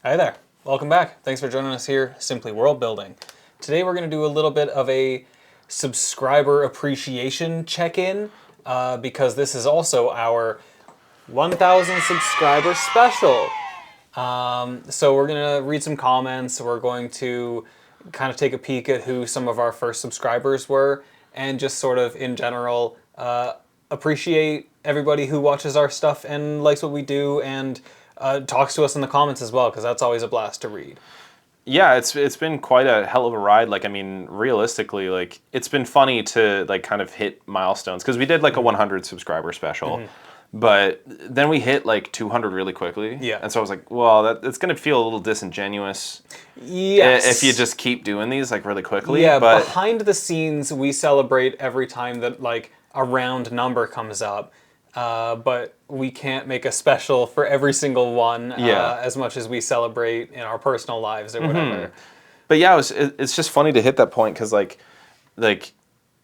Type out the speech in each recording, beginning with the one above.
Hi there. Welcome back. Thanks for joining us here, Simply Worldbuilding. Today we're going to do a little bit of a subscriber appreciation check-in because this is also our 1,000 subscriber special. So we're going to read some comments. We're going to kind of take a peek at who some of our first subscribers were and just sort of in general appreciate everybody who watches our stuff and likes what we do and talks to us in the comments as well, because that's always a blast to read. Yeah, it's been quite a hell of a ride. Like, I mean, realistically, like, it's been funny to like kind of hit milestones because we did like a 100 subscriber special, but then we hit like 200 really quickly. Yeah. And so I was like, well, it's going to feel a little disingenuous. Yes. If you just keep doing these like really quickly. Yeah, but behind the scenes, we celebrate every time that like a round number comes up. But we can't make a special for every single one as much as we celebrate in our personal lives or whatever. But yeah, it's just funny to hit that point because like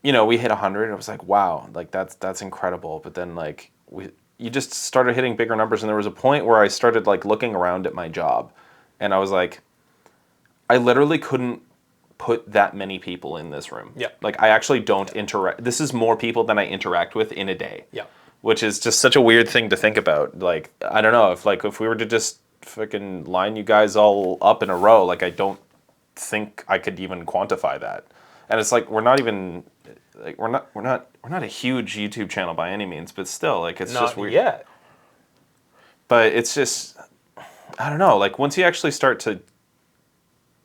you know, we hit 100 and it was like, wow, like that's incredible. But then like you just started hitting bigger numbers, and there was a point where I started like looking around at my job, and I was like, I literally couldn't put that many people in this room. Yeah. Like I actually don't interact. This is more people than I interact with in a day. Yeah. Which is just such a weird thing to think about. Like, I don't know, if we were to just fucking line you guys all up in a row, like I don't think I could even quantify that. And it's like we're not even like we're not a huge YouTube channel by any means, but still, like it's just weird. Not yet. But it's just I don't know, like once you actually start to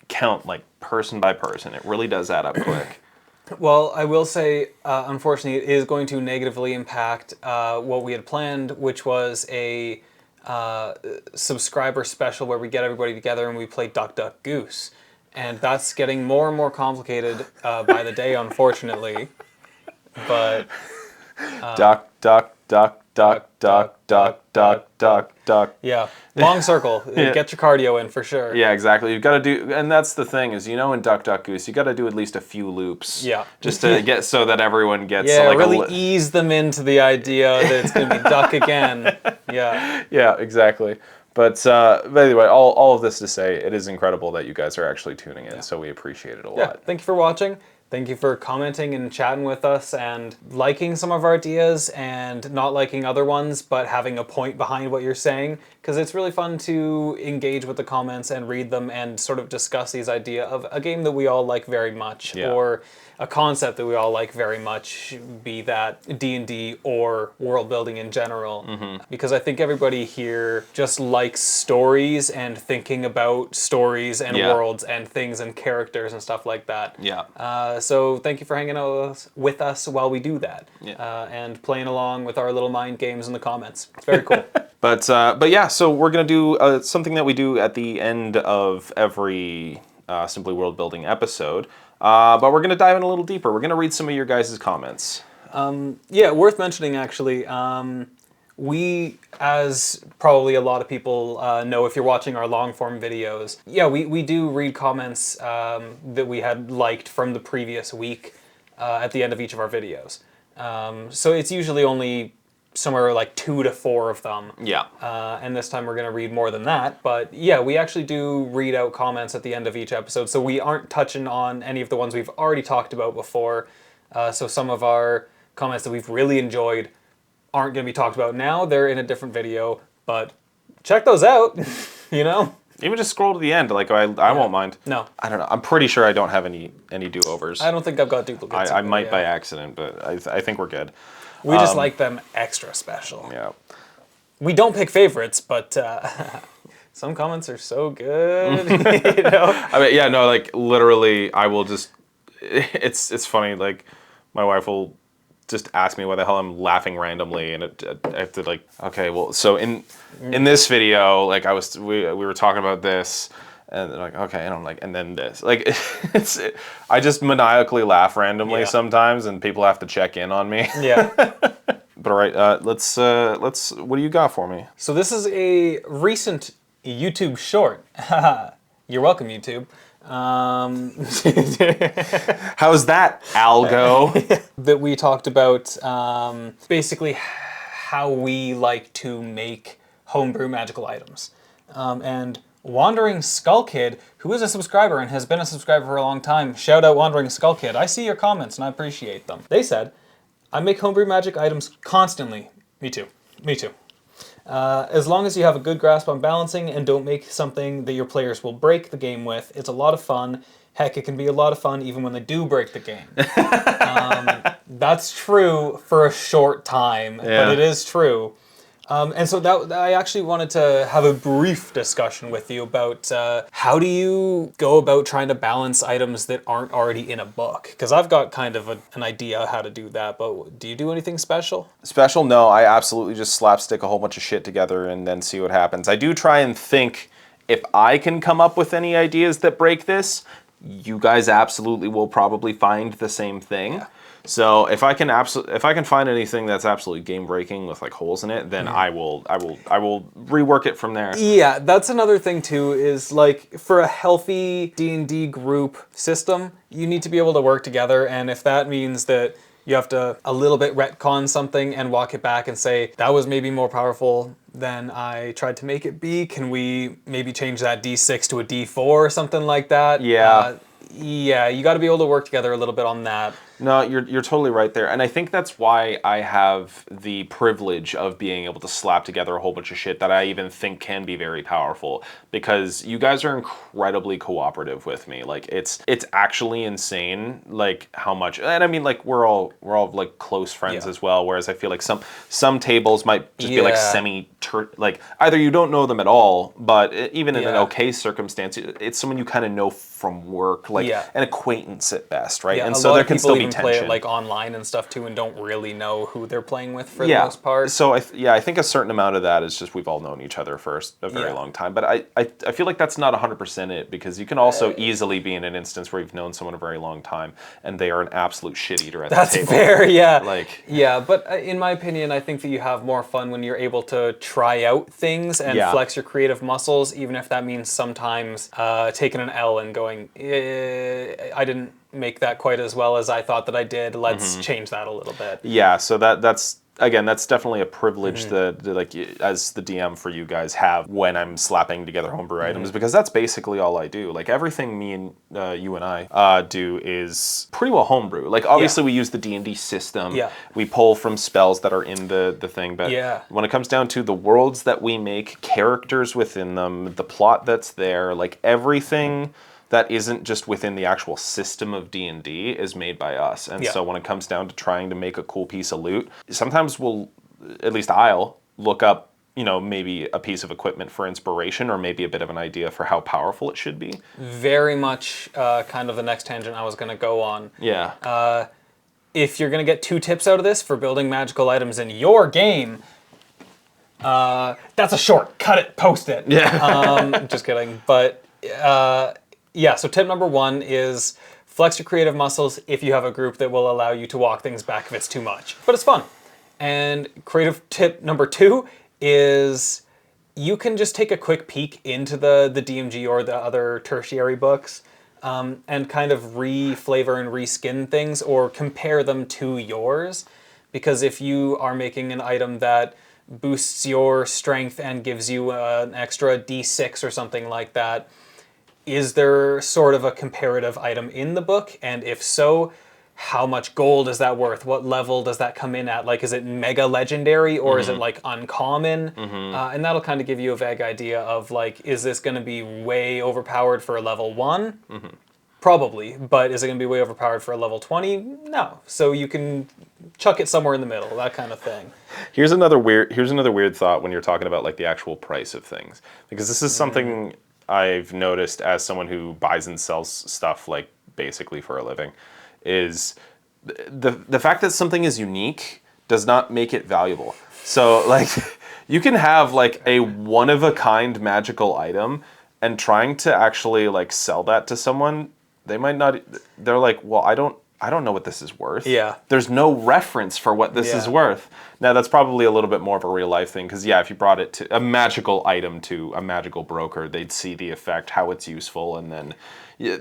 count like person by person, it really does add up quick. Well, I will say, unfortunately, it is going to negatively impact what we had planned, which was a subscriber special where we get everybody together and we play Duck, Duck, Goose. And that's getting more and more complicated by the day, unfortunately. But Duck, duck, duck, duck, duck, duck, duck, duck, duck. yeah, long circle. Get your cardio in for sure. Yeah, exactly. You've got to do, and that's the thing is, you know, in Duck, Duck, Goose, you got to do at least a few loops. Yeah. Just to get so that everyone gets. Yeah, like really ease them into the idea that it's going to be duck again. Yeah. Yeah, exactly. But anyway, all of this to say, it is incredible that you guys are actually tuning in, so we appreciate it a Yeah, lot. thank you for watching. Thank you for commenting and chatting with us and liking some of our ideas and not liking other ones, but having a point behind what you're saying, because it's really fun to engage with the comments and read them and sort of discuss these idea of a game that we all like very much, or a concept that we all like very much, be that D&D or world building in general. Because I think everybody here just likes stories and thinking about stories and worlds and things and characters and stuff like that. Yeah. So thank you for hanging out with us while we do that, and playing along with our little mind games in the comments. It's very cool. But yeah, so we're gonna do something that we do at the end of every Simply World Building episode. But we're gonna dive in a little deeper. We're gonna read some of your guys' comments. Yeah, worth mentioning actually. We, as probably a lot of people know if you're watching our long form videos, we do read comments that we had liked from the previous week at the end of each of our videos. So it's usually only somewhere like 2 to 4 of them. Yeah. And this time we're going to read more than that. But yeah, we actually do read out comments at the end of each episode. So we aren't touching on any of the ones we've already talked about before. So some of our comments that we've really enjoyed aren't going to be talked about now. They're in a different video, but check those out, you know? Even just scroll to the end. Like I won't mind. No. I don't know. I'm pretty sure I don't have any do-overs. I don't think I've got duplicates. I might by accident, but I think we're good. We just like them extra special. Yeah. We don't pick favorites, but some comments are so good. You know? I mean, yeah, no, like literally, I will just. It's funny. Like, my wife will just ask me why the hell I'm laughing randomly, and I have to like, okay, well, so in this video, like we were talking about this. And they're like, okay, and I'm like, and then this. Like, I just maniacally laugh randomly sometimes, and people have to check in on me. Yeah. But all right, let's. What do you got for me? So this is a recent YouTube short. You're welcome, YouTube. How's that, Algo? That we talked about basically how we like to make homebrew magical items. And Wandering Skull Kid, who is a subscriber and has been a subscriber for a long time. Shout out Wandering Skull Kid. I see your comments and I appreciate them. They said, I make homebrew magic items constantly. Me too. Me too. As long as you have a good grasp on balancing and don't make something that your players will break the game with, it's a lot of fun. Heck, it can be a lot of fun even when they do break the game. That's true for a short time, but it is true. And so I actually wanted to have a brief discussion with you about how do you go about trying to balance items that aren't already in a book? Because I've got kind of an idea how to do that, but do you do anything special? Special? No, I absolutely just slapstick a whole bunch of shit together and then see what happens. I do try and think if I can come up with any ideas that break this, you guys absolutely will probably find the same thing. Yeah. So if I can find anything that's absolutely game breaking with like holes in it, then I will rework it from there. Yeah, that's another thing too, is like for a healthy D&D group system, you need to be able to work together, and if that means that you have to a little bit retcon something and walk it back and say, that was maybe more powerful than I tried to make it be. Can we maybe change that D6 to a D4 or something like that? Yeah. Yeah, you got to be able to work together a little bit on that. No, you're totally right there. And I think that's why I have the privilege of being able to slap together a whole bunch of shit that I even think can be very powerful, because you guys are incredibly cooperative with me. Like it's actually insane like how much, and I mean like we're all like close friends as well, whereas I feel like some tables might just be like like either you don't know them at all, but even in an okay circumstance, it's someone you kind of know from work, like an acquaintance at best, right? And so there can still be tension. Play it like online and stuff too, and don't really know who they're playing with for the most part. So I think a certain amount of that is just we've all known each other for a very long time. But I feel like that's not 100% it, because you can also easily be in an instance where you've known someone a very long time and they are an absolute shit eater at the table. That's fair, yeah. Like but in my opinion, I think that you have more fun when you're able to try out things and flex your creative muscles, even if that means sometimes taking an L and going, I didn't make that quite as well as I thought that I did. Let's change that a little bit. Yeah, so that's definitely a privilege that like as the DM for you guys have when I'm slapping together homebrew items, because that's basically all I do. Like everything me and you and I do is pretty well homebrew. Like obviously we use the D&D system. Yeah. We pull from spells that are in the thing, but when it comes down to the worlds that we make, characters within them, the plot that's there, like everything that isn't just within the actual system of D&D is made by us. And so when it comes down to trying to make a cool piece of loot, sometimes I'll look up, maybe a piece of equipment for inspiration, or maybe a bit of an idea for how powerful it should be. Very much kind of the next tangent I was going to go on. Yeah. If you're going to get 2 tips out of this for building magical items in your game, that's a short. Cut it, post it. Yeah. Just kidding. But so tip number 1 is flex your creative muscles if you have a group that will allow you to walk things back if it's too much. But it's fun. And creative tip number 2 is you can just take a quick peek into the DMG or the other tertiary books and kind of re-flavor and reskin things or compare them to yours. Because if you are making an item that boosts your strength and gives you an extra D6 or something like that, is there sort of a comparative item in the book? And if so, how much gold is that worth? What level does that come in at? Like, is it mega legendary or is it like uncommon? And that'll kind of give you a vague idea of like, is this going to be way overpowered for a level 1? Probably, but is it going to be way overpowered for a level 20? No. So you can chuck it somewhere in the middle, that kind of thing. Here's another weird thought when you're talking about like the actual price of things, because this is something I've noticed as someone who buys and sells stuff like basically for a living, is the fact that something is unique does not make it valuable. So like you can have like a one of a kind magical item, and trying to actually like sell that to someone, they're like, well, I don't know what this is worth. Yeah. There's no reference for what this is worth. Now, that's probably a little bit more of a real life thing, because if you brought it to a magical item to a magical broker, they'd see the effect, how it's useful, and then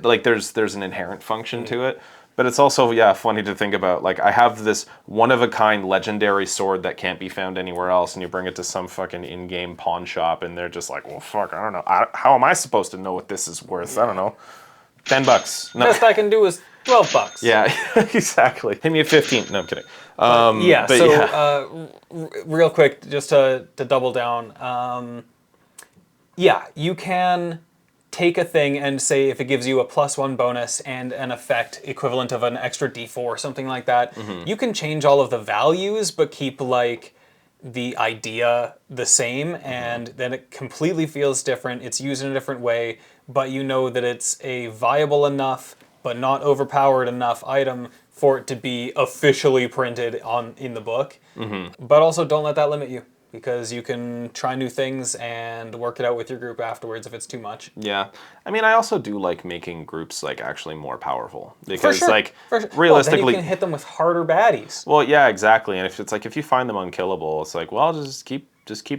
like there's an inherent function to it. But it's also, yeah, funny to think about. Like, I have this one-of-a-kind legendary sword that can't be found anywhere else, and you bring it to some fucking in-game pawn shop, and they're just like, well, fuck, I don't know. How am I supposed to know what this is worth? I don't know. $10. No. Best I can do is $12. Yeah, exactly. Hit me at 15. No, I'm kidding. Real quick, just to double down, you can take a thing and say if it gives you a +1 bonus and an effect equivalent of an extra d4 or something like that, you can change all of the values but keep like the idea the same, and then it completely feels different. It's used in a different way, but you know that it's a viable enough but not overpowered enough item for it to be officially printed in the book. But also don't let that limit you, because you can try new things and work it out with your group afterwards if it's too much. Yeah. I mean, I also do like making groups like actually more powerful, because For sure. realistically, well, then you can hit them with harder baddies. Well, yeah, exactly. And if you find them unkillable, it's like, well, just keep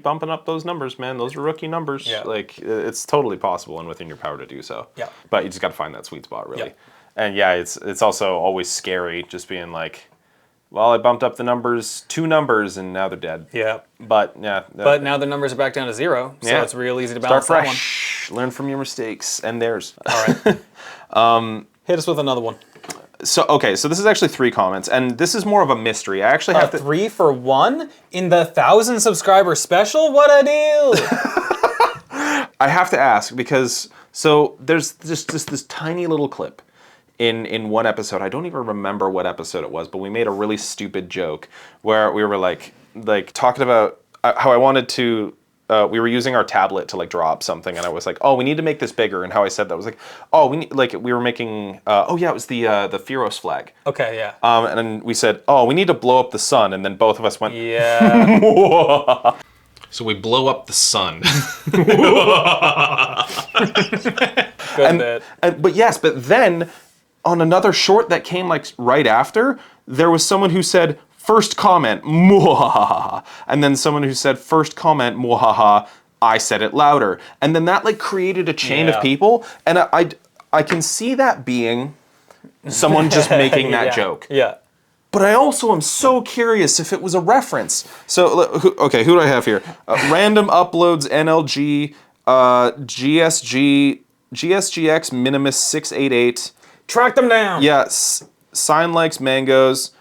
bumping up those numbers, man. Those are rookie numbers. Yeah. Like, it's totally possible and within your power to do so. Yeah. But you just got to find that sweet spot, really. Yeah. And yeah, it's also always scary just being like, well, I bumped up the numbers 2 numbers and now they're dead. Yeah. But yeah. But now the numbers are back down to 0, so it's real easy to Start balance fresh. Learn from your mistakes and theirs. All right. Hit us with another one. So this is actually 3 comments, and this is more of a mystery. I actually have 3 for 1 in the 1,000 subscriber special? What a deal! I have to ask, because there's just this tiny little clip in one episode. I don't even remember what episode it was, but we made a really stupid joke where we were like talking about how I wanted to. We were using our tablet to like draw up something, and I was like, "Oh, we need to make this bigger." And how I said that was like, "Oh, we need, we were making. It was the Firos flag." Okay, yeah. And then we said, "Oh, we need to blow up the sun," and then both of us went, Yeah. So we blow up the sun. Good bit. But then on another short that came like right after, there was someone who said, first comment, muhaha. And then someone who said, first comment, muhaha. I said it louder. And then that like created a chain of people. And I can see that being someone just making that joke. Yeah. But I also am so curious if it was a reference. So, who do I have here? Random uploads, NLG, GSGX Minimus 688. Track them down. Yeah, Sign Likes Mangoes,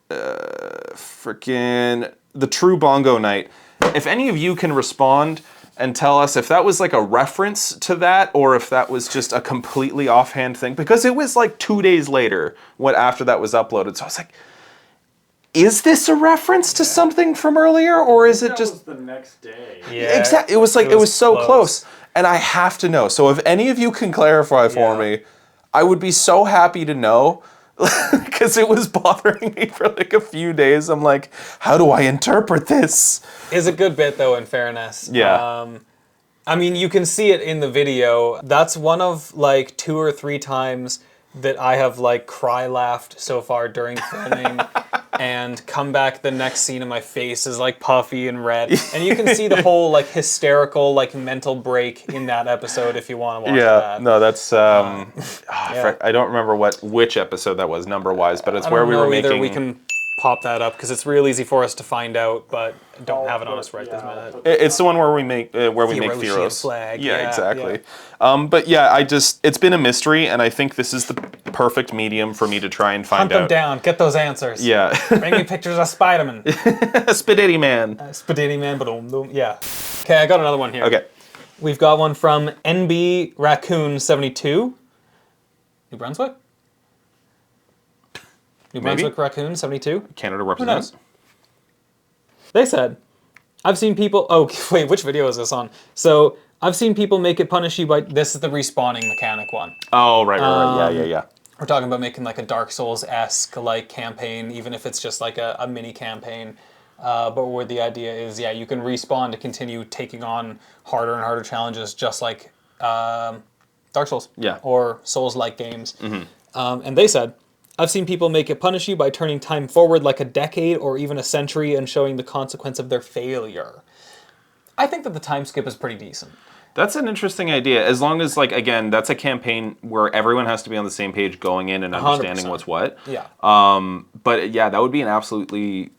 freaking The True Bongo Night. If any of you can respond and tell us if that was like a reference to that, or if that was just a completely offhand thing, because it was like 2 days later after that was uploaded. So I was like, is this a reference to something from earlier, or is it just the next day? Yeah, exactly. It was like it was so close, and I have to know. So if any of you can clarify for me, I would be so happy to know, because it was bothering me for like a few days. I'm like, how do I interpret this? Is a good bit though, in fairness. Yeah. I mean, you can see it in the video. That's one of like 2 or 3 times that I have like cry laughed so far during filming. And come back, the next scene of my face is like puffy and red. And you can see the whole like hysterical like mental break in that episode if you want to watch that. No, that's I don't remember which episode that was number wise, but it's where we were making. We can pop that up because it's real easy for us to find out, but don't have it on us right this minute. It's the one where we make Firos flag. Yeah, exactly. Yeah. But yeah, it's been a mystery, and I think this is the perfect medium for me to try and find out. Hunt them down, get those answers. Yeah. Bring me pictures of Spider-Man. Spaghetti Man. Spaghetti Man, yeah. Okay, I got another one here. Okay. We've got one from NB Raccoon 72. New Brunswick? New Brunswick Raccoon 72? Canada represents. They said, I've seen people... Oh, wait, which video is this on? So, I've seen people make it punish you by... This is the respawning mechanic one. Oh, right. Yeah. We're talking about making like a Dark Souls-esque like campaign, even if it's just like a mini campaign. But where the idea is, you can respawn to continue taking on harder and harder challenges, just like Dark Souls. Yeah. Or Souls-like games. Mm-hmm. And they said, I've seen people make it punish you by turning time forward like a decade or even a century and showing the consequence of their failure. I think that the time skip is pretty decent. That's an interesting idea. As long as, like, again, that's a campaign where everyone has to be on the same page going in and understanding 100%. what's what. Yeah. But yeah, that would be an absolutely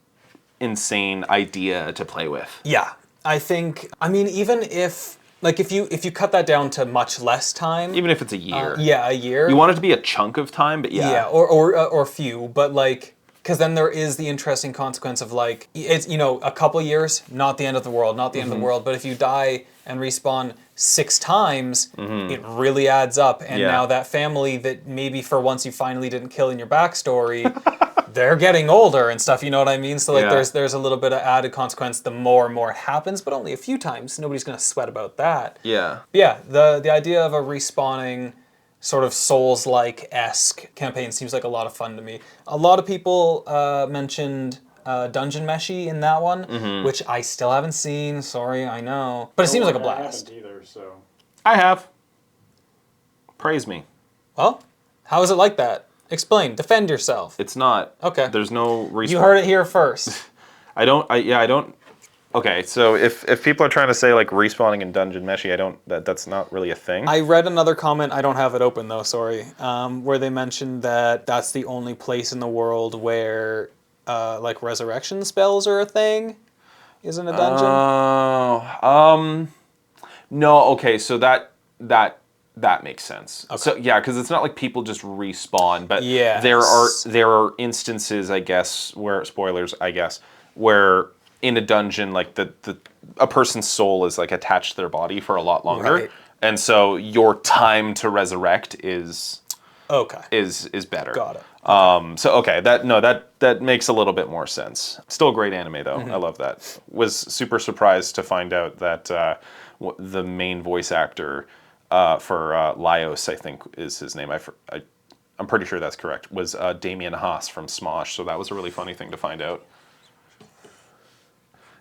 insane idea to play with. Yeah. I think, I mean, even if, like, if you cut that down to much less time. Even if it's a year. Yeah, a year. You want it to be a chunk of time, but yeah. Yeah, or few, but like, because then there is the interesting consequence of like, it's, you know, a couple years, not the end of the world, not the end of the world, but if you die and respawn 6 times, it really adds up. And now that family that maybe for once you finally didn't kill in your backstory, they're getting older and stuff, you know what I mean? So like there's a little bit of added consequence the more and more it happens, but only a few times. Nobody's gonna sweat about that. Yeah. Yeah, the idea of a respawning sort of Souls-like-esque campaign seems like a lot of fun to me. A lot of people mentioned Dungeon Meshy in that one, which I still haven't seen. Sorry, I know. But it seems like a blast. I haven't either, so. I have. Praise me. Well, how is it like that? Explain. Defend yourself. It's not. Okay. There's no respawn. You heard it here first. I don't. Okay, so if people are trying to say like respawning in Dungeon Meshy, that's not really a thing. I read another comment, I don't have it open though, sorry, where they mentioned that that's the only place in the world where like resurrection spells are a thing, isn't a dungeon? Oh, no, okay, so that makes sense. Okay. So yeah, because it's not like people just respawn, but there are instances, I guess, where spoilers, I guess, where in a dungeon, like a person's soul is like attached to their body for a lot longer, and so your time to resurrect is better. Got it. That makes a little bit more sense. Still a great anime though. I love that. Was super surprised to find out that the main voice actor for Laios, I think is his name. I'm pretty sure that's correct. Was Damien Haas from Smosh. So that was a really funny thing to find out.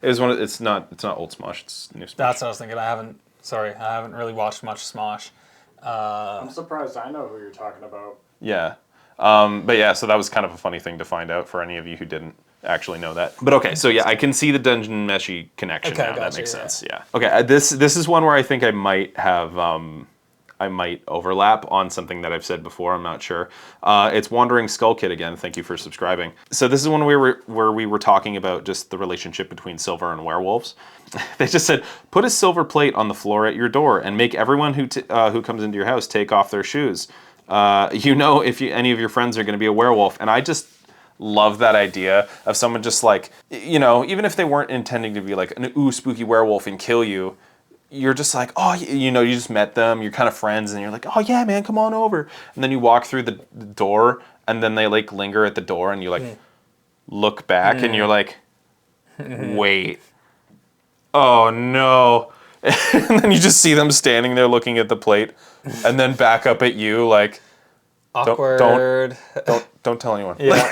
It was it's not old Smosh, it's new Smosh. That's what I was thinking. I haven't really watched much Smosh. I'm surprised I know who you're talking about. Yeah. But yeah, so that was kind of a funny thing to find out for any of you who didn't actually know that. But okay, so yeah, I can see the Dungeon Meshy connection now. That makes sense. Yeah. Okay, this is one where I think I might have I might overlap on something that I've said before. I'm not sure. It's Wandering Skull Kid again. Thank you for subscribing. So this is one where we were talking about just the relationship between silver and werewolves. They just said, put a silver plate on the floor at your door and make everyone who comes into your house take off their shoes. You know if any of your friends are going to be a werewolf. And I just love that idea of someone just like, you know, even if they weren't intending to be like an spooky werewolf and kill you, you're just like, oh, you know, you just met them, you're kind of friends, and you're like, oh yeah, man, come on over. And then you walk through the door, and then they like linger at the door, and you like look back, and you're like, wait, oh no. And then you just see them standing there looking at the plate, and then back up at you like, awkward. Don't tell anyone. Yeah.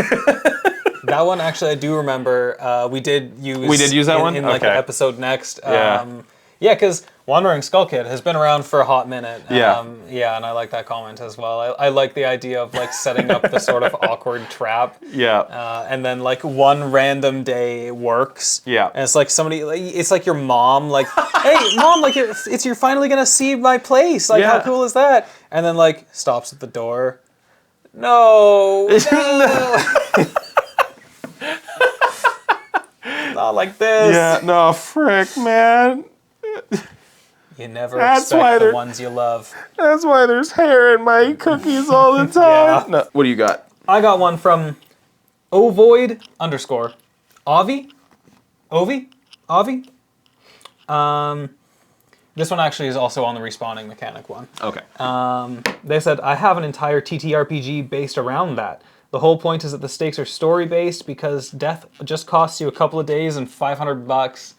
That one actually I do remember. We did use that one in like okay. the episode next. Yeah. Yeah, because Wandering Skull Kid has been around for a hot minute. Yeah. Yeah, and I like that comment as well. I like the idea of like setting up the sort of awkward trap. Yeah. And then like one random day it works. Yeah. And it's like it's like your mom, like, hey, mom, like you're finally gonna see my place. Like, how cool is that? And then like stops at the door. No. Not like this. Yeah, no, frick, man. You never expect the ones you love. That's why there's hair in my cookies all the time. No. What do you got? I got one from Ovoid _ Avi. This one actually is also on the respawning mechanic one. Okay. They said, I have an entire TTRPG based around that. The whole point is that the stakes are story-based because death just costs you a couple of days and $500.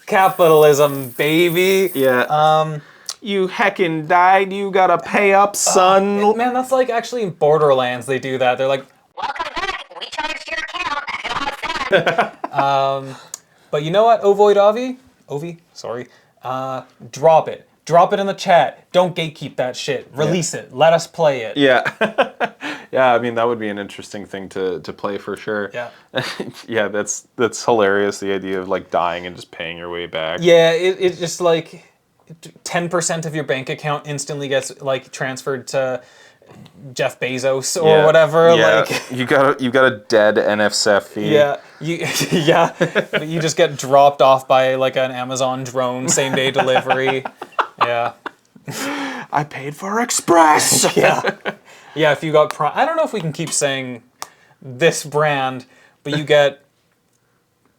Capitalism, baby. Yeah. You heckin' died. You gotta pay up, son. Man, that's like actually in Borderlands they do that. They're like, welcome back. We charged your account. but you know what, Ovi, sorry. Drop it. Drop it in the chat. Don't gatekeep that shit. Release it. Let us play it. Yeah. Yeah, I mean, that would be an interesting thing to play for sure. Yeah. Yeah, that's hilarious, the idea of like dying and just paying your way back. Yeah, it just like, 10% of your bank account instantly gets like transferred to Jeff Bezos or whatever. Yeah, Like you got a dead NSF fee. yeah, but you just get dropped off by like an Amazon drone, same day delivery. Yeah. I paid for Express. Yeah. Yeah, if you got Prime, I don't know if we can keep saying this brand, but you get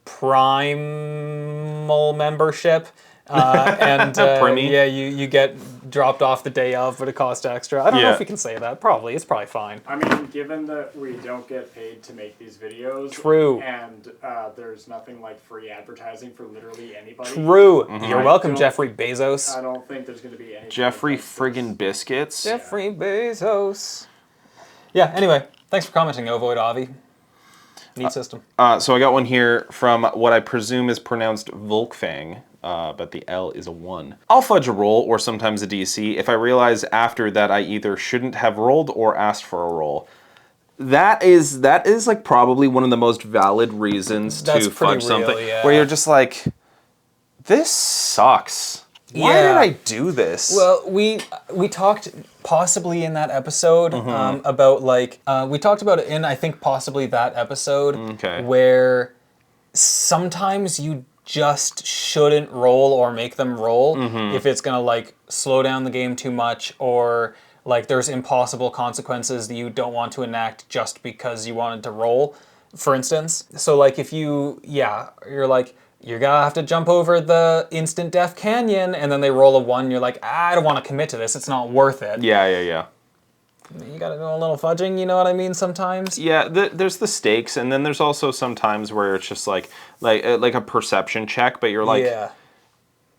Primal membership. And yeah, you get dropped off the day of, but it costs extra. I don't know if we can say that. Probably. It's probably fine. I mean, given that we don't get paid to make these videos. True. And there's nothing like free advertising for literally anybody. True. You're welcome, Jeffrey Bezos. I don't think there's going to be any. Jeffrey friggin' Biscuits. Jeffrey Bezos. Yeah, anyway, thanks for commenting, Ovoid Avi. Neat system. So I got one here from what I presume is pronounced Volkfang, but the L is a 1. I'll fudge a roll or sometimes a DC if I realize after that I either shouldn't have rolled or asked for a roll. That is like probably one of the most valid reasons to fudge something where you're just like, this sucks. Why did I do this? Well, we talked possibly in that episode about like we talked about it in I think possibly that episode where sometimes you just shouldn't roll or make them roll if it's gonna like slow down the game too much or like there's impossible consequences that you don't want to enact just because you wanted to roll, for instance. So like if you're like, you're gonna have to jump over the instant death canyon, and then they roll a 1, you're like, I don't want to commit to this, it's not worth it. Yeah. You gotta do a little fudging, you know what I mean, sometimes? Yeah, there's the stakes, and then there's also some times where it's just like a perception check, but you're like,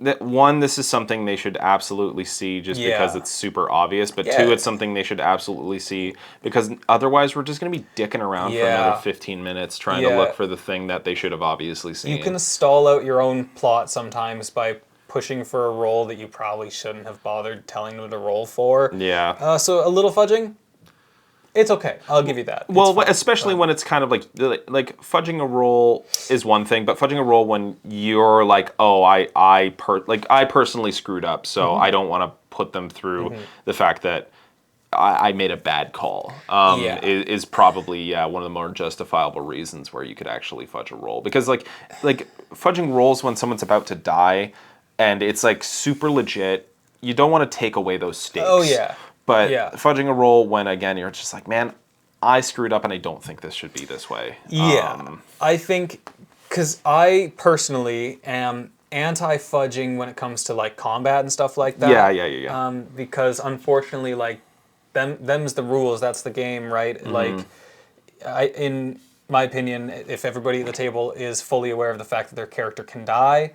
this is something they should absolutely see just because it's super obvious, but 2, it's something they should absolutely see because otherwise we're just going to be dicking around for another 15 minutes trying to look for the thing that they should have obviously seen. You can stall out your own plot sometimes by pushing for a roll that you probably shouldn't have bothered telling them to roll for. Yeah. So a little fudging, it's okay. I'll give you that. Well, especially when it's kind of like fudging a roll is one thing, but fudging a roll when you're like, oh, I personally screwed up, so I don't want to put them through the fact that I made a bad call. Is probably one of the more justifiable reasons where you could actually fudge a roll because like fudging rolls when someone's about to die and it's like super legit. You don't want to take away those stakes. Oh yeah. But fudging a roll when, again, you're just like, man, I screwed up and I don't think this should be this way. Yeah. I think, because I personally am anti-fudging when it comes to, like, combat and stuff like that. Yeah. Because, unfortunately, like, them's the rules. That's the game, right? Like, in my opinion, if everybody at the table is fully aware of the fact that their character can die,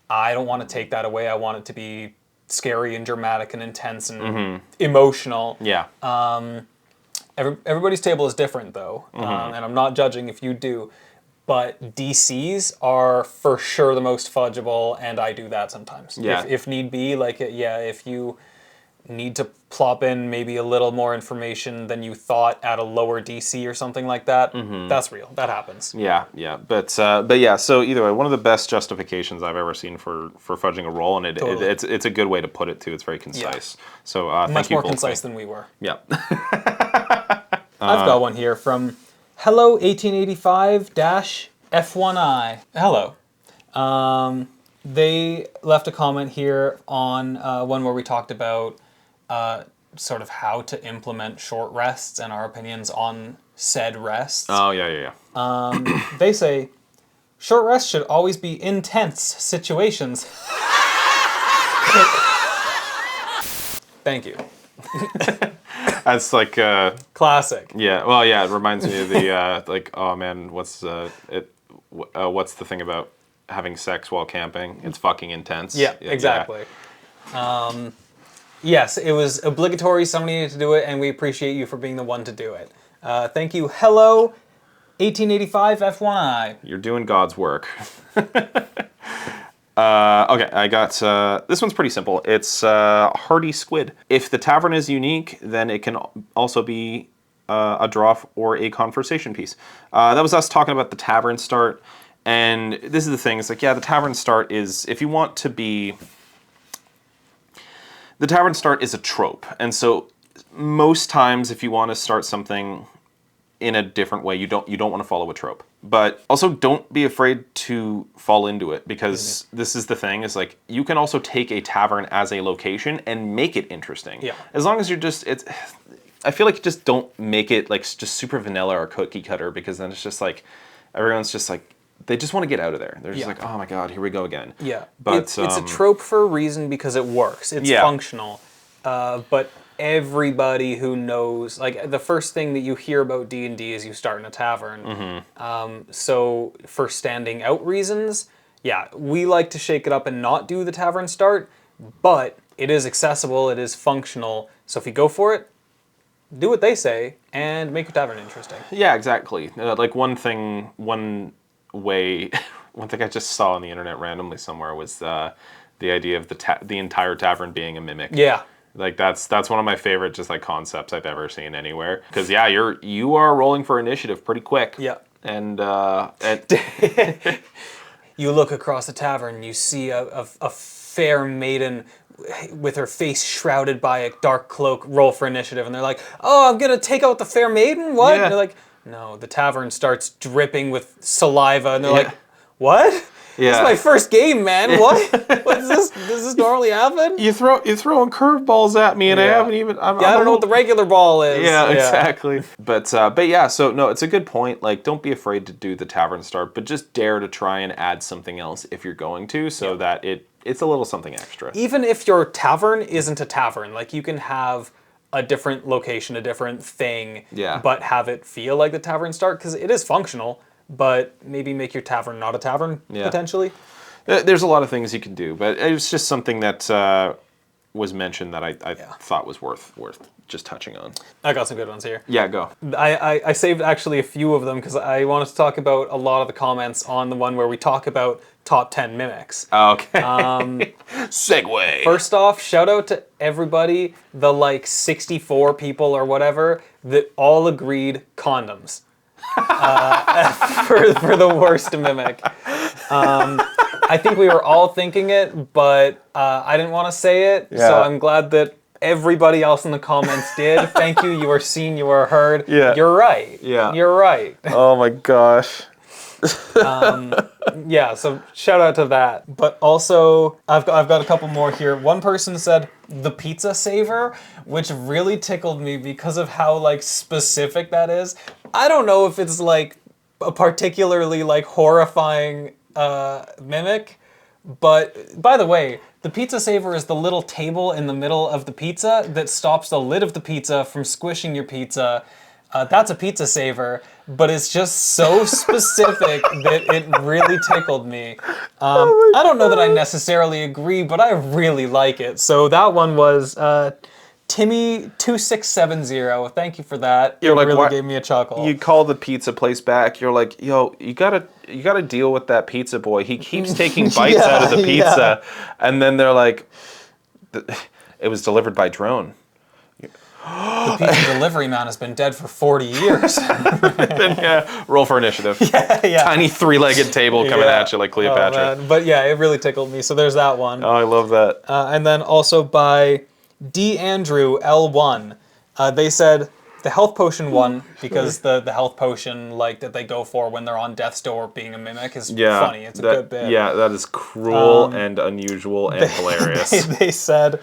I don't want to take that away. I want it to be scary and dramatic and intense and emotional. Yeah. Everybody's table is different though, and I'm not judging if you do, but DCs are for sure the most fudgeable, and I do that sometimes. Yeah. If need be, like if you need to plop in maybe a little more information than you thought at a lower DC or something like that, that's real. That happens. Yeah. But yeah. So either way, one of the best justifications I've ever seen for fudging a roll, and it's a good way to put it too. It's very concise. Yeah. So much thank you, more concise than we were. Yeah. I've got one here from Hello 1885-F1I. Hello. They left a comment here on one where we talked about sort of how to implement short rests and our opinions on said rests. Oh, yeah. They say, short rests should always be intense situations. Thank you. That's like... Classic. Yeah, well, yeah, it reminds me of the, like, oh man, what's the thing about having sex while camping? It's fucking intense. Yeah, exactly. Yeah. Yes, it was obligatory. Somebody needed to do it, and we appreciate you for being the one to do it. Thank you. Hello, 1885-F1I. You're doing God's work. Okay, I got, this one's pretty simple. It's Hardy Squid. If the tavern is unique, then it can also be a draw or a conversation piece. That was us talking about the tavern start, and this is the thing. It's like, yeah, the tavern start is, if you want to be the tavern start is a trope. And so most times if you want to start something in a different way, you don't want to follow a trope. But also don't be afraid to fall into it, because this is the thing, is like you can also take a tavern as a location and make it interesting. Yeah. As long as you're just I feel like you just don't make it like just super vanilla or cookie cutter, because then it's just like everyone's just like they just want to get out of there. They're just like, oh my god, here we go again. Yeah, but it's a trope for a reason because it works. It's functional. But everybody who knows, like the first thing that you hear about D&D is you start in a tavern. So for standing out reasons, yeah, we like to shake it up and not do the tavern start, but it is accessible, it is functional. So if you go for it, do what they say and make your tavern interesting. Yeah, exactly. Like one thing I just saw on the internet randomly somewhere was the idea of the entire tavern being a mimic. Yeah. Like that's one of my favorite just like concepts I've ever seen anywhere. Because yeah, you are rolling for initiative pretty quick. Yeah. And you look across the tavern, you see a fair maiden with her face shrouded by a dark cloak roll for initiative, and they're like, "Oh, I'm gonna take out the fair maiden? What?" Yeah. And they're like, "No." The tavern starts dripping with saliva, and they're like, "What? Yeah. This is my first game, man. What? What is this? Does this normally happen?" you're throwing curveballs at me, and I haven't even. I don't know what the regular ball is. Yeah, exactly. But yeah, so no, it's a good point. Like, don't be afraid to do the tavern start, but just dare to try and add something else if you're going to, so that it's a little something extra. Even if your tavern isn't a tavern, like you can have a different location, a different thing, but have it feel like the tavern start, because it is functional, but maybe make your tavern not a tavern, potentially. There's a lot of things you can do, but it was just something that was mentioned that I thought was worth just touching on. I got some good ones here. Yeah, go. I saved actually a few of them because I wanted to talk about a lot of the comments on the one where we talk about top 10 mimics. Okay. Segue. First off, shout out to everybody, the like 64 people or whatever, that all agreed condoms for the worst mimic. I think we were all thinking it, but I didn't want to say it, so I'm glad that everybody else in the comments did. Thank you. You are seen. You are heard. Yeah. You're right. Yeah. You're right. Oh my gosh. Yeah, so shout out to that. But also, I've got a couple more here. One person said the pizza saver, which really tickled me because of how like specific that is. I don't know if it's like a particularly like horrifying mimic, but by the way, the pizza saver is the little table in the middle of the pizza that stops the lid of the pizza from squishing your pizza. That's a pizza saver, but it's just so specific that it really tickled me. I don't know that I necessarily agree, but I really like it. So that one was Timmy2670. Thank you for that. You're it like, really what? Gave me a chuckle. You call the pizza place back. You're like, yo, you gotta deal with that pizza boy. He keeps taking bites out of the pizza, and then they're like, it was delivered by drone. The pizza delivery man has been dead for 40 years. Then, roll for initiative. Yeah. Tiny three-legged table coming at you like Cleopatra. Oh, but yeah, it really tickled me. So there's that one. Oh, I love that. And then also by D. Andrew L1, they said the health potion one because the health potion like that they go for when they're on death's door being a mimic is funny. It's a good bit. Yeah, that is cruel and unusual and hilarious. They said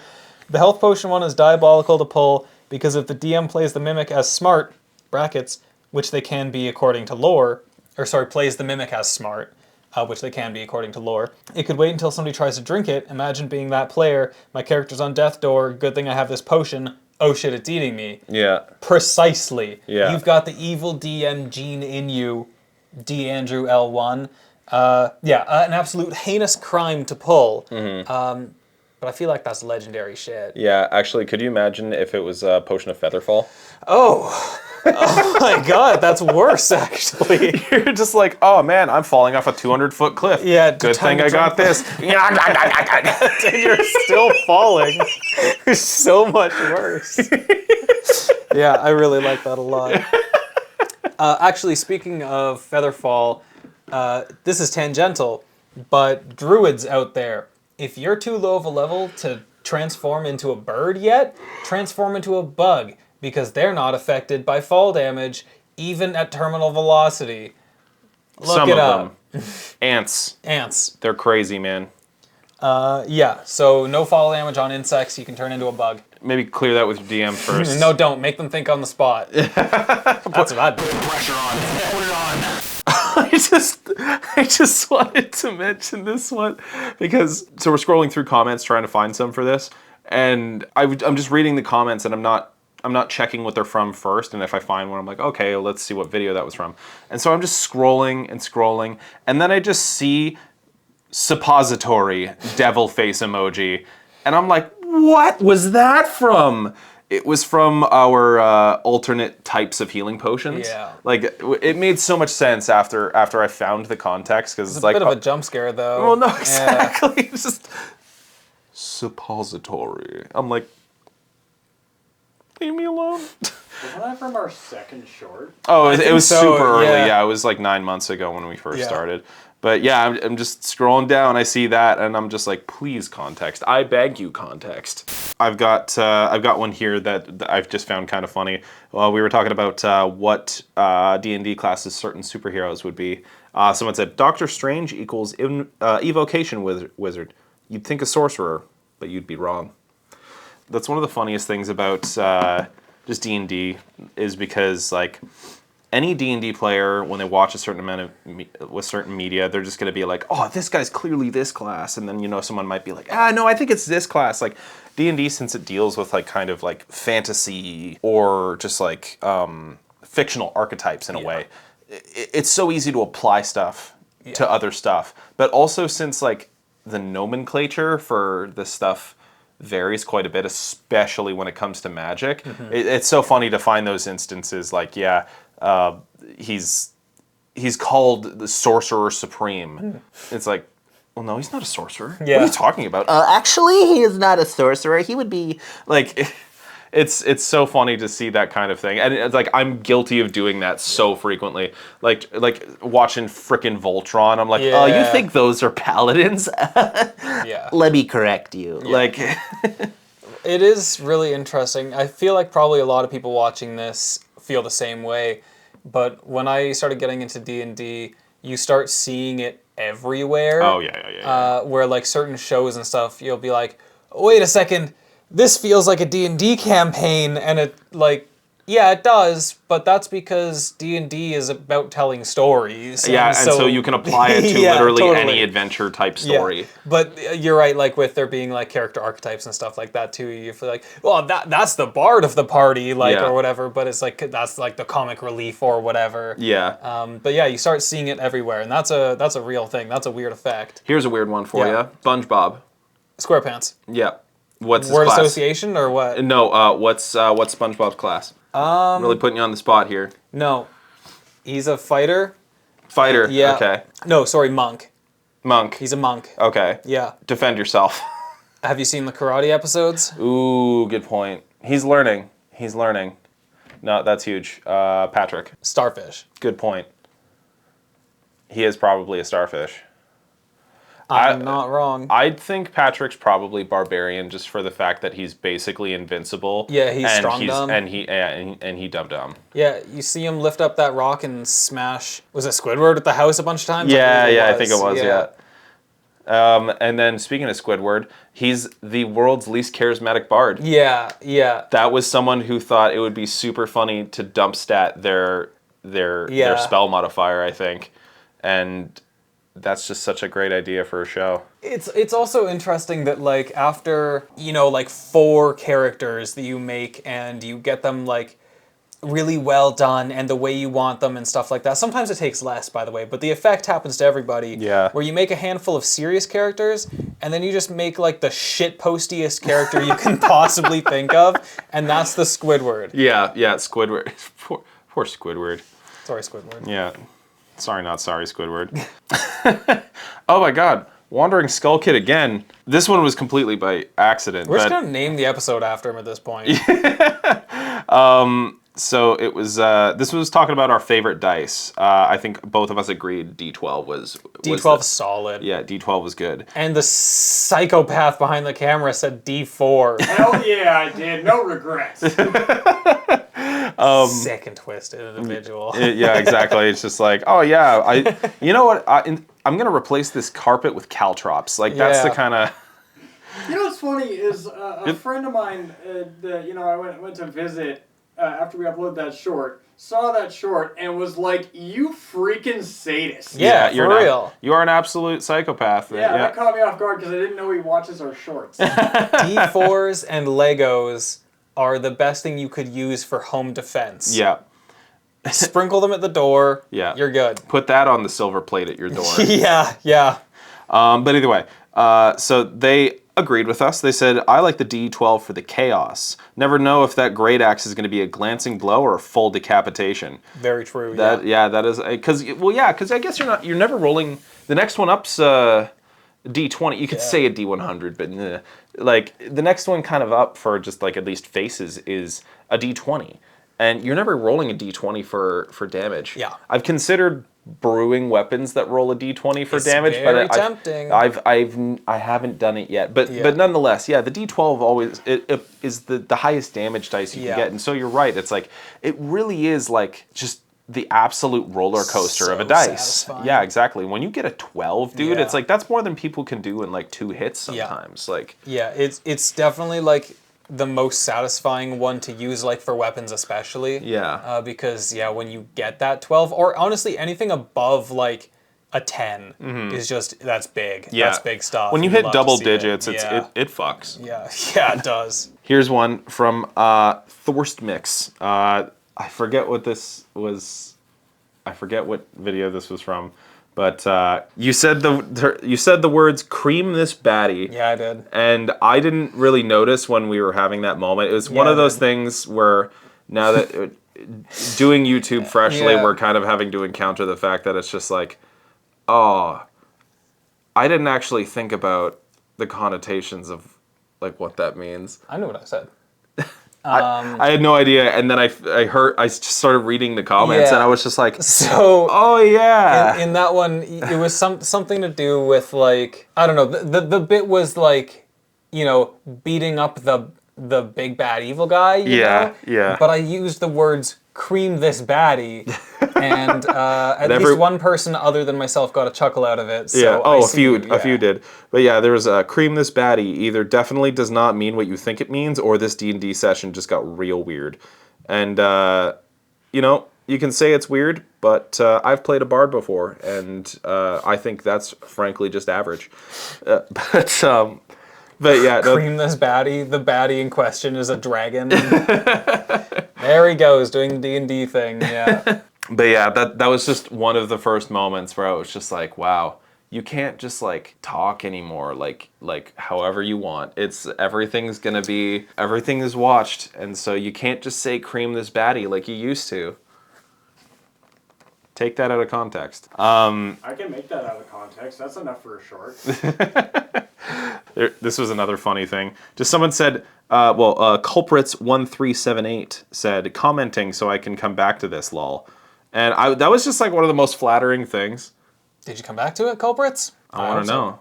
the health potion one is diabolical to pull because if the DM plays the mimic as smart, brackets, which they can be according to lore, plays the mimic as smart, which they can be according to lore, it could wait until somebody tries to drink it. Imagine being that player. My character's on death's door. Good thing I have this potion. Oh shit, it's eating me. Yeah. Precisely. Yeah. You've got the evil DM gene in you, D. Andrew L1. An absolute heinous crime to pull. Mm-hmm. But I feel like that's legendary shit. Yeah, actually, could you imagine if it was a potion of featherfall? Oh my god, that's worse, actually. You're just like, oh man, I'm falling off a 200-foot cliff. Yeah, good thing I got this. And you're still falling. It's so much worse. Yeah, I really like that a lot. Actually, speaking of featherfall, this is tangential, but druids out there, if you're too low of a level to transform into a bird yet, transform into a bug, because they're not affected by fall damage, even at terminal velocity. Look Some it of up. them. Ants. Ants. They're crazy, man. Yeah, so no fall damage on insects, you can turn into a bug. Maybe clear that with your DM first. No, don't. Make them think on the spot. That's what I'd do. Pressure on. Put it on. I just wanted to mention this one because so we're scrolling through comments trying to find some for this, and I'm just reading the comments and I'm not checking what they're from first, and if I find one I'm like, okay, let's see what video that was from. And so I'm just scrolling and scrolling, and then I just see suppository devil face emoji, and I'm like, what was that from? It was from our alternate types of healing potions. Yeah. Like, it made so much sense after I found the context, because it's like... Bit of a jump scare, though. Well, no, exactly. It's just... Suppository. I'm like... Leave me alone. Wasn't that from our second short? Oh, it was so, super early. yeah. Yeah, it was like 9 months ago when we first Yeah. started. But yeah, I'm just scrolling down. I see that, and I'm just like, please context. I beg you, context. I've got one here that I've just found kind of funny. Well, we were talking about what D&D classes certain superheroes would be. Someone said Doctor Strange equals evocation wizard. You'd think a sorcerer, but you'd be wrong. That's one of the funniest things about just D&D is because like. Any D&D player, when they watch a certain amount of with certain media, they're just going to be like, oh, this guy's clearly this class. And then, someone might be like, no, I think it's this class. Like D&D, since it deals with like kind of like fantasy or just like fictional archetypes in a way, it's so easy to apply stuff to other stuff. But also since like the nomenclature for this stuff varies quite a bit, especially when it comes to magic. Mm-hmm. It's so funny to find those instances like, he's called the Sorcerer Supreme. It's like, well, no, he's not a sorcerer. Yeah. What are you talking about? Actually, he is not a sorcerer. He would be... Like, it's so funny to see that kind of thing. And it's like, I'm guilty of doing that so frequently. Like watching frickin' Voltron, I'm like, oh, you think those are paladins? Yeah. Let me correct you. Yeah. Like... It is really interesting. I feel like probably a lot of people watching this feel the same way. But when I started getting into D&D, you start seeing it everywhere. Oh, yeah. Where like certain shows and stuff, you'll be like, wait a second, this feels like a D&D campaign, and it like, yeah, it does, but that's because D&D is about telling stories. Yeah, and so you can apply it to literally totally. Any adventure type story. Yeah. But you're right, like with there being like character archetypes and stuff like that too, you feel like, well, that's the bard of the party, like or whatever, but it's like that's like the comic relief or whatever. Yeah. But yeah, you start seeing it everywhere, and that's a real thing. That's a weird effect. Here's a weird one for you. SpongeBob. SquarePants. Yeah. What's his Word class? association or what? No, what's SpongeBob's class? Really putting you on the spot here. No. He's a fighter. Fighter. Yeah. Okay. No, sorry, monk. Monk. He's a monk. Okay. Yeah. Defend yourself. Have you seen the karate episodes? Ooh, good point. He's learning. No, that's huge. Patrick. Starfish. Good point. He is probably a starfish. I'm not wrong. I'd think Patrick's probably barbarian just for the fact that he's basically invincible. Yeah, he's strong dumb. And he dumb. Yeah, you see him lift up that rock and smash. Was it Squidward at the house a bunch of times? Yeah, I think it was. Yeah. And then speaking of Squidward, he's the world's least charismatic bard. Yeah. That was someone who thought it would be super funny to dump stat their spell modifier, I think, and that's just such a great idea for a show. It's also interesting that like after, like 4 characters that you make and you get them like really well done and the way you want them and stuff like that. Sometimes it takes less, by the way, but the effect happens to everybody. Yeah. Where you make a handful of serious characters and then you just make like the shit postiest character you can possibly think of, and that's the Squidward. Yeah, Squidward. Poor Squidward. Sorry, Squidward. Yeah. Sorry, not sorry, Squidward. Oh my god. Wandering Skull Kid again. This one was completely by accident. We're just going to name the episode after him at this point. So it was. This was talking about our favorite dice. I think both of us agreed D12 was D12 solid. Yeah, D12 was good. And the psychopath behind the camera said D4. Hell yeah, I did. No regrets. Sick and twisted individual. Yeah, exactly. It's just like, oh yeah, you know what? I'm gonna replace this carpet with caltrops. Like that's the Yeah. kind of. You know what's funny is a friend of mine that I went to visit after we uploaded that short, saw that short and was like, "You freaking sadist!" Yeah, you're for not- real. You are an absolute psychopath. Yeah, that caught me off guard because I didn't know he watches our shorts. D4s and Legos are the best thing you could use for home defense. Yeah. Sprinkle them at the door. Yeah. You're good. Put that on the silver plate at your door. Yeah. But either way, so they agreed with us. They said, I like the D12 for the chaos. Never know if that great axe is going to be a glancing blow or a full decapitation. Very true. That is because I guess you're never rolling. The next one up's D20. You could say a D100, but like the next one kind of up for just like at least faces is a D20, and you're never rolling a D20 for damage. Yeah. I've considered brewing weapons that roll a D20 for It's damage, very but tempting. I haven't done it yet. But nonetheless, the D12 always it is the highest damage dice you can get, and so you're right. It's like it really is like just the absolute roller coaster of a So dice. satisfying. Yeah, exactly. When you get a 12, dude, Yeah. it's like that's more than people can do in like 2 hits sometimes. Like Yeah, it's definitely like the most satisfying one to use, like for weapons especially. Yeah. Because when you get that 12, or honestly anything above like a 10 is just that's big. yeah. That's big stuff. When you You hit love to double see digits, it. it fucks. Yeah, it does. Here's one from Thorst Mix. I forget what this was. I forget what video this was from, but you said the words "cream this baddie." Yeah, I did. And I didn't really notice when we were having that moment. It was one Yeah, of those I did. things where now that doing YouTube freshly, Yeah. we're kind of having to encounter the fact that it's just like, oh, I didn't actually think about the connotations of like what that means. I knew what I said. I had no idea, and then I just started reading the comments, Yeah. and I was just like, So oh yeah, in that one, it was something to do with like, I don't know. The bit was like, beating up the big bad evil guy. You know? yeah. But I used the words "cream this baddie," and at least one person other than myself got a chuckle out of it. So yeah. I Oh, see you, a few did. But yeah, there was a cream this baddie. Either definitely does not mean what you think it means, or this D&D session just got real weird. And you can say it's weird, but I've played a bard before, and I think that's frankly just average. But yeah, no, Cream this baddie. The baddie in question is a dragon. There he goes doing the D&D thing. Yeah. but yeah, that was just one of the first moments where I was just like, wow, you can't just like talk anymore like however you want. Everything is watched, and so you can't just say cream this baddie like you used to. Take that out of context. I can make that out of context. That's enough for a short. This was another funny thing. Just someone said, Culprits1378 said, commenting so I can come back to this, lol. And that was just like one of the most flattering things. Did you come back to it, culprits? I want to know.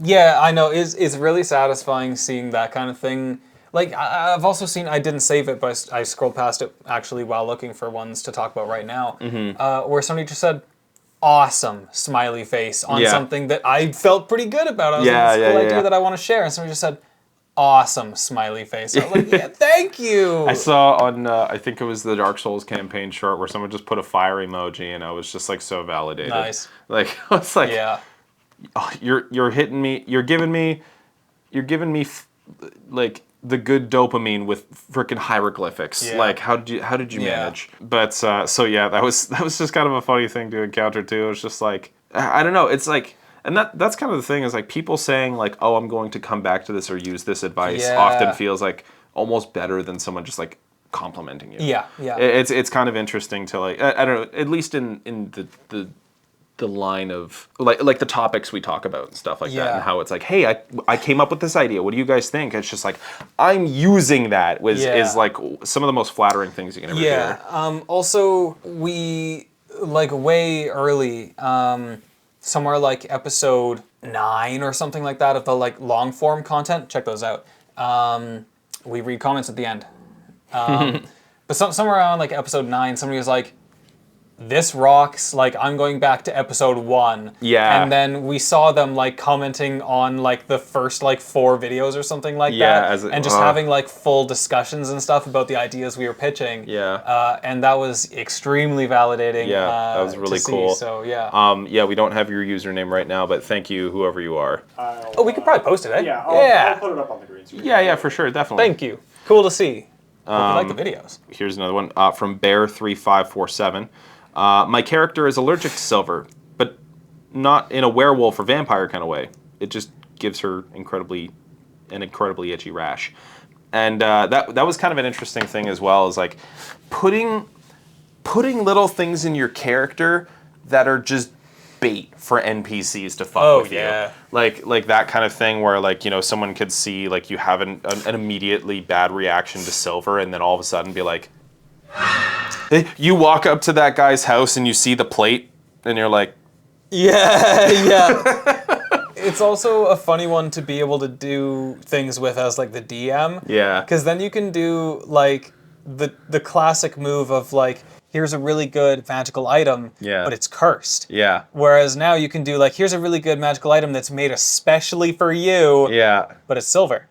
Yeah, I know. It's really satisfying seeing that kind of thing. Like, I've also seen, I didn't save it, but I scrolled past it actually while looking for ones to talk about right now, where somebody just said, awesome, smiley face on something that I felt pretty good about. I was like, that's a cool idea that I want to share. And somebody just said, awesome, smiley face. I was like, yeah, thank you. I saw on, I think it was the Dark Souls campaign short where someone just put a fire emoji, and I was just like so validated. Nice. Like, I was like, Yeah. oh, you're hitting me, you're giving me like the good dopamine with freaking hieroglyphics. Yeah. Like how did you manage? But so yeah, that was just kind of a funny thing to encounter too. It was just like, I don't know, it's like, and that's kind of the thing is like people saying like, oh, I'm going to come back to this or use this advice often feels like almost better than someone just like complimenting you. Yeah. It's kind of interesting to like, I don't know, at least in the the line of like the topics we talk about and stuff like that, Yeah. and how it's like, hey, I came up with this idea. What do you guys think? It's just like I'm using that is like some of the most flattering things you can ever Yeah. hear. Also, we like way early, somewhere like episode 9 or something like that of the like long form content. Check those out. We read comments at the end. But somewhere around like episode 9, somebody was like, "This rocks." Like, I'm going back to episode 1. Yeah. And then we saw them like commenting on like the first like 4 videos or something like Yeah, that, and just having like full discussions and stuff about the ideas we were pitching. Yeah. And that was extremely validating. Yeah, that was really to see. cool. So yeah. Yeah, we don't have your username right now, but thank you, whoever you are. Oh, we could probably post it, eh? Yeah, I'll put it up on the green screen. Yeah, for sure, definitely. Thank you. Cool to see. Hope you like the videos. Here's another one from Bear3547. My character is allergic to silver, but not in a werewolf or vampire kind of way. It just gives her an incredibly itchy rash. And that was kind of an interesting thing as well, is like putting little things in your character that are just bait for NPCs to fuck with yeah. you. Like that kind of thing where like, you know, someone could see like you have an immediately bad reaction to silver, and then all of a sudden be like, you walk up to that guy's house and you see the plate and you're like, Yeah. It's also a funny one to be able to do things with as like the DM. Yeah. Because then you can do like the classic move of like, here's a really good magical item, Yeah. but it's cursed. yeah, Whereas now you can do like, here's a really good magical item that's made especially for you, yeah, but it's silver.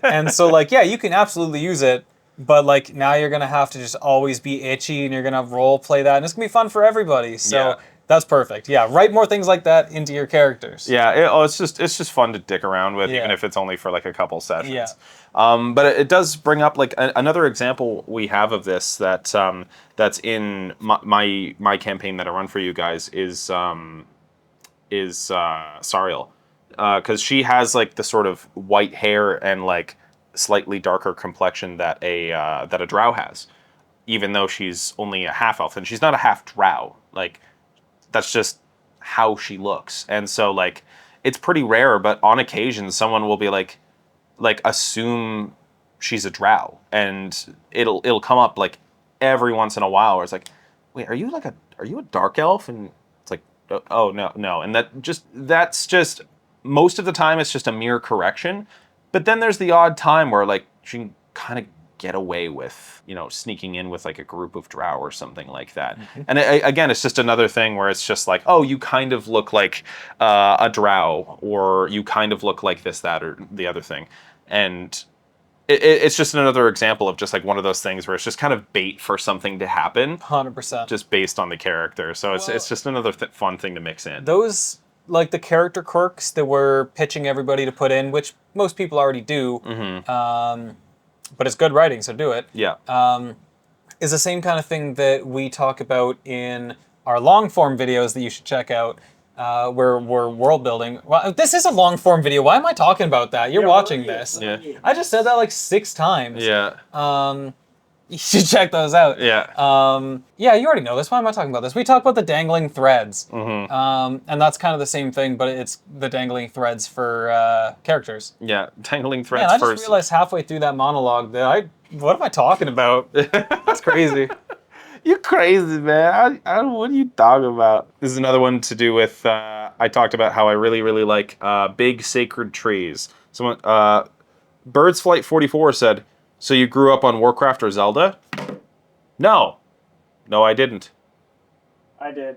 And so like, yeah, you can absolutely use it, but like now you're gonna have to just always be itchy, and you're gonna role play that, and it's gonna be fun for everybody. So Yeah. that's perfect. Yeah, write more things like that into your characters. yeah. It's just fun to dick around with, Yeah. even if it's only for like a couple sessions. Yeah. But it does bring up like another example we have of this that's in my campaign that I run for you guys is Sariel, because she has like the sort of white hair and like slightly darker complexion that a drow has, even though she's only a half elf, and she's not a half drow. Like, that's just how she looks. And so like it's pretty rare, but on occasion someone will be like assume she's a drow, and it'll come up like every once in a while where it's like, wait, are you a dark elf? And it's like, oh no. And that's just most of the time it's just a mere correction. But then there's the odd time where like she can kind of get away with, you know, sneaking in with like a group of drow or something like that. Mm-hmm. And again, it's just another thing where it's just like, oh, you kind of look like a drow, or you kind of look like this, that, or the other thing. And it's just another example of just like one of those things where it's just kind of bait for something to happen. 100%. Just based on the character. So it's just another fun thing to mix in. Those, like the character quirks that we're pitching everybody to put in, which most people already do, but it's good writing, so do it. Yeah. Is the same kind of thing that we talk about in our long form videos that you should check out. Where we're world building. Well, this is a long form video. Why am I talking about that? You're watching this. Yeah. I just said that like 6 times. Yeah. You should check those out. Yeah. Yeah, you already know this. Why am I talking about this? We talk about the dangling threads. And that's kind of the same thing, but it's the dangling threads for characters. Yeah. Tangling threads Man, I first. just realized halfway through that monologue that what am I talking about? That's crazy. You're crazy, man. What are you talking about? This is another one to do with, I talked about how I really, really like big sacred trees. Someone, Birds Flight 44 said, so you grew up on Warcraft or Zelda? No. No, I didn't. I did.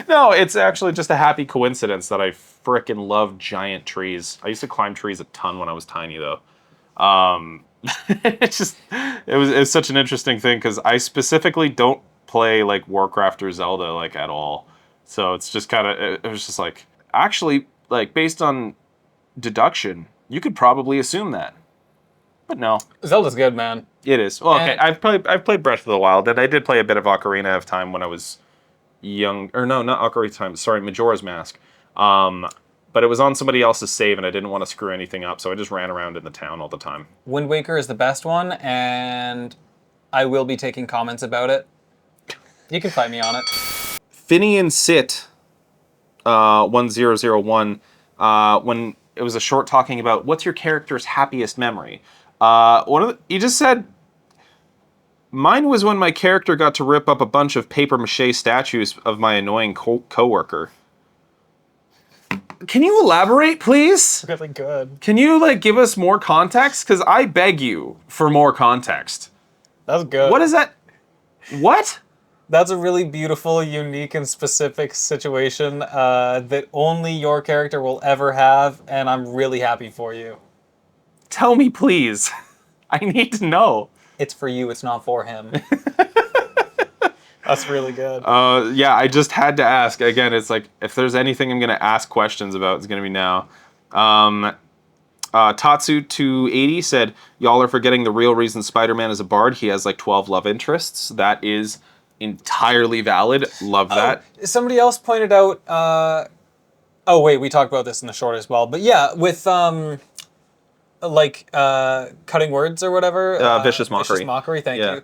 No, it's actually just a happy coincidence that I frickin' love giant trees. I used to climb trees a ton when I was tiny, though. It was such an interesting thing because I specifically don't play like Warcraft or Zelda like at all. So it's just kind of, it was just like, actually, like based on deduction, you could probably assume that. But no. Zelda's good, man. It is. Well, okay, And- I've played Breath of the Wild, and I did play a bit of Ocarina of Time when I was young, or no, not Ocarina of Time, sorry, Majora's Mask. But it was on somebody else's save, and I didn't want to screw anything up, so I just ran around in the town all the time. Wind Waker is the best one, and I will be taking comments about it. You can fight me on it. Finian Sit 1001 when it was a short talking about what's your character's happiest memory. He just said, mine was when my character got to rip up a bunch of paper mache statues of my annoying coworker. Can you elaborate, please? Really good. Can you like give us more context? Because I beg you for more context. That's good. What is that? What? That's a really beautiful, unique, and specific situation that only your character will ever have, and I'm really happy for you. Tell me, please. I need to know. It's for you, it's not for him. That's really good. Yeah, I just had to ask. Again, it's like, if there's anything I'm going to ask questions about, it's going to be now. Tatsu280 said, y'all are forgetting the real reason Spider-Man is a bard. He has like 12 love interests. That is entirely valid. Love that. Somebody else pointed out... oh, wait, we talked about this in the short as well. But yeah, with... cutting words or whatever. Vicious Mockery. Vicious Mockery, thank you.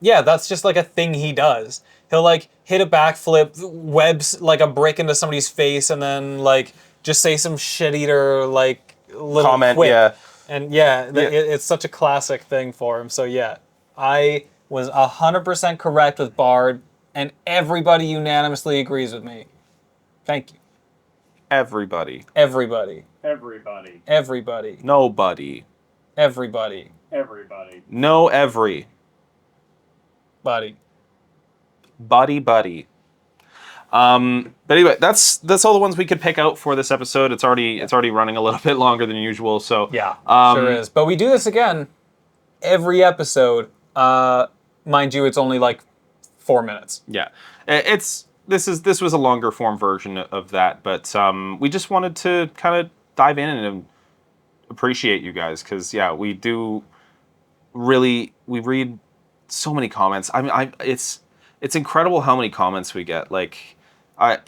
Yeah, that's just like a thing he does. He'll like hit a backflip, webs like a brick into somebody's face, and then like just say some shit eater like little Comment, quip. yeah. And it's such a classic thing for him. So yeah, I was 100% correct with Bard, and everybody unanimously agrees with me. Thank you. Everybody. Everybody. Everybody. Everybody. Nobody. Everybody. Everybody. No every. Buddy. Buddy. But anyway, that's all the ones we could pick out for this episode. It's already running a little bit longer than usual, so Yeah, sure is. But we do this again every episode. Mind you, it's only like 4 minutes. yeah. This was a longer form version of that, but we just wanted to kind of dive in and appreciate you guys, because yeah, we read so many comments. I mean, it's incredible how many comments we get. Like, I've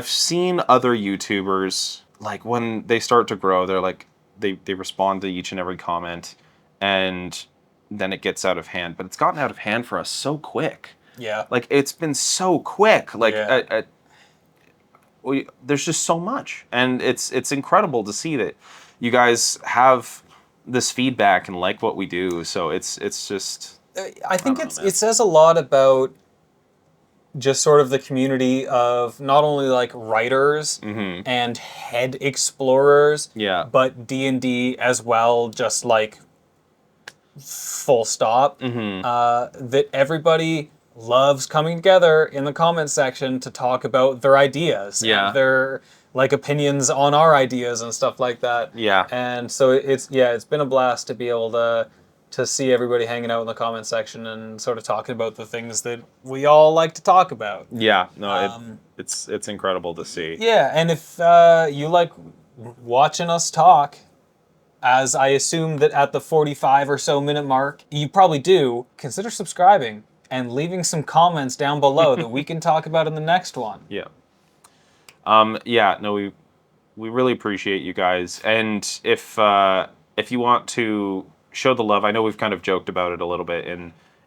seen other YouTubers, like when they start to grow, they're like they respond to each and every comment, and then it gets out of hand. But it's gotten out of hand for us so quick. Yeah. Like, it's been so quick. Like, Yeah. there's just so much, and it's incredible to see that you guys have this feedback and like what we do. So it's just. I think it says a lot about just sort of the community of not only like writers and head explorers, Yeah. but D&D as well, just like full stop. That everybody loves coming together in the comment section to talk about their ideas, and their like opinions on our ideas and stuff like that. Yeah. And so it's been a blast to be able to see everybody hanging out in the comment section and sort of talking about the things that we all like to talk about. Yeah, no, it's incredible to see. Yeah, and if you like watching us talk, as I assume that at the 45 or so minute mark, you probably do, consider subscribing and leaving some comments down below that we can talk about in the next one. Yeah. We really appreciate you guys, and if you want to show the love, I know we've kind of joked about it a little bit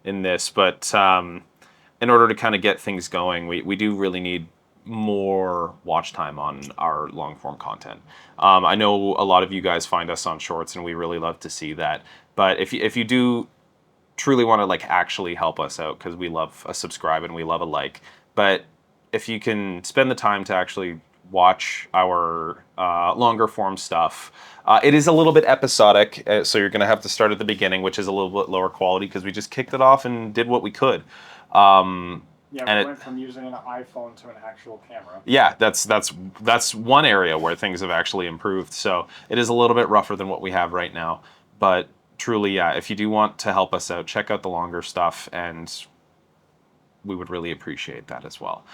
in this, but in order to kind of get things going, we do really need more watch time on our long form content. I know a lot of you guys find us on shorts, and we really love to see that. But if you do truly want to like actually help us out, because we love a subscribe and we love a like, but if you can spend the time to actually watch our longer form stuff, it is a little bit episodic, so you're going to have to start at the beginning, which is a little bit lower quality because we just kicked it off and did what we could. Yeah, we went from using an iPhone to an actual camera. Yeah, that's one area where things have actually improved. So it is a little bit rougher than what we have right now. But truly, yeah, if you do want to help us out, check out the longer stuff, and we would really appreciate that as well.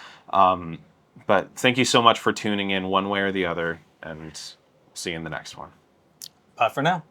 But thank you so much for tuning in one way or the other, and see you in the next one. Bye for now.